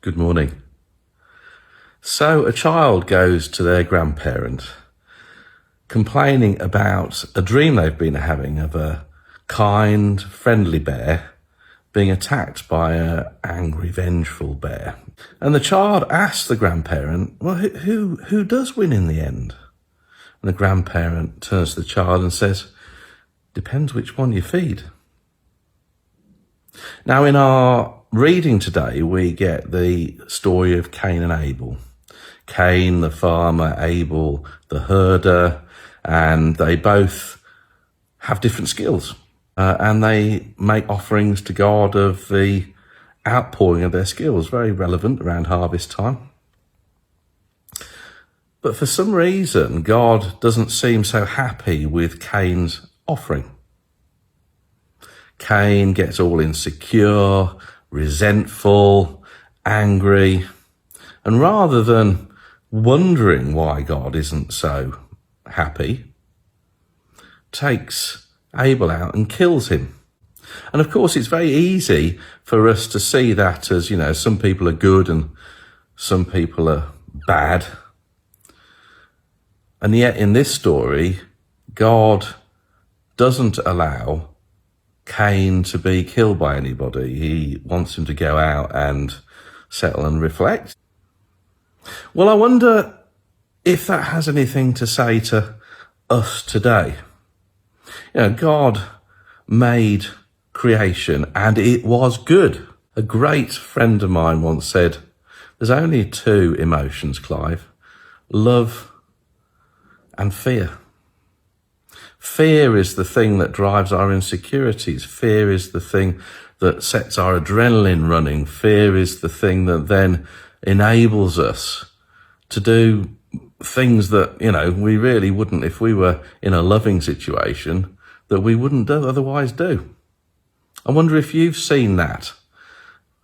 Good morning. So a child goes to their grandparent complaining about a dream they've been having of a kind, friendly bear being attacked by an angry, vengeful bear. And the child asks the grandparent, well, who does win in the end? And the grandparent turns to the child and says, depends which one you feed. Now, in our reading today, we get the story of Cain and Abel. Cain, the farmer, Abel, the herder, and they both have different skills. And they make offerings to God of the outpouring of their skills, very relevant around harvest time. But for some reason, God doesn't seem so happy with Cain's offering. Cain gets all insecure, resentful, angry, and rather than wondering why God isn't so happy, takes Abel out and kills him. And of course, it's very easy for us to see that as, some people are good and some people are bad. And yet in this story, God doesn't allow Cain to be killed by anybody. He wants him to go out and settle and reflect. Well, I wonder if that has anything to say to us today. God made creation and it was good. A great friend of mine once said, there's only two emotions, Clive, love and fear. Fear is the thing that drives our insecurities. Fear is the thing that sets our adrenaline running. Fear is the thing that then enables us to do things that, we really wouldn't if we were in a loving situation, that we wouldn't otherwise do. I wonder if you've seen that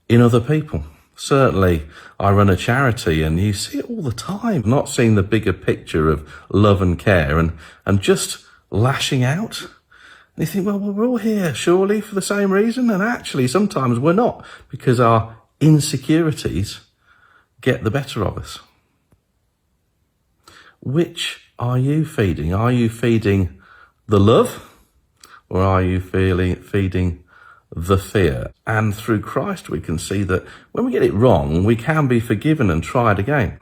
in other people. Certainly, I run a charity and you see it all the time, not seeing the bigger picture of love and care and just lashing out. And you think, well, we're all here surely for the same reason. And actually, sometimes we're not, because our insecurities get the better of us. Which are you feeding? Are you feeding the love, or are you feeding the fear? And through Christ, we can see that when we get it wrong, we can be forgiven and tried again.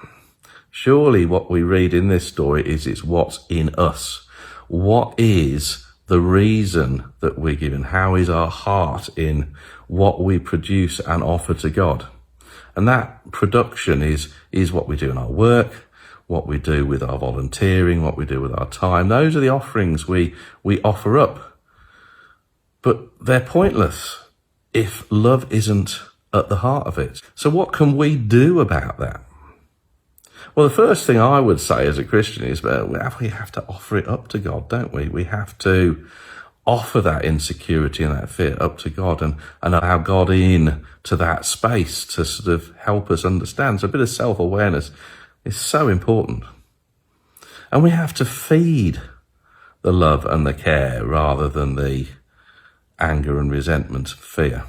Surely what we read in this story is it's what's in us. What is the reason that we're given? How is our heart in what we produce and offer to God? And that production is what we do in our work, what we do with our volunteering, what we do with our time. Those are the offerings we offer up. But they're pointless if love isn't at the heart of it. So what can we do about that? Well, the first thing I would say as a Christian is we have to offer it up to God, don't we? We have to offer that insecurity and that fear up to God and allow God in to that space to sort of help us understand. So a bit of self-awareness is so important. And we have to feed the love and the care rather than the anger and resentment and fear.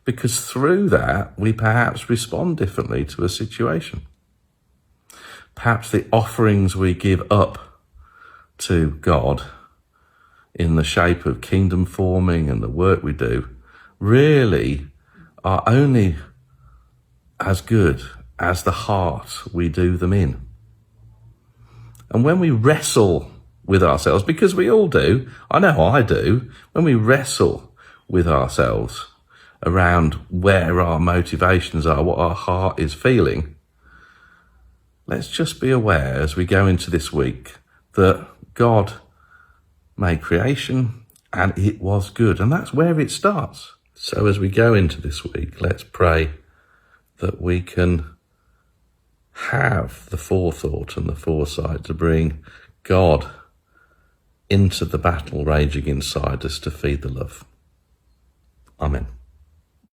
Because through that, we perhaps respond differently to a situation. Perhaps the offerings we give up to God in the shape of kingdom forming and the work we do really are only as good as the heart we do them in. And when we wrestle with ourselves, because we all do, I know I do, when we wrestle with ourselves around where our motivations are, what our heart is feeling, let's just be aware as we go into this week that God made creation and it was good. And that's where it starts. So as we go into this week, let's pray that we can have the forethought and the foresight to bring God into the battle raging inside us to feed the love. Amen.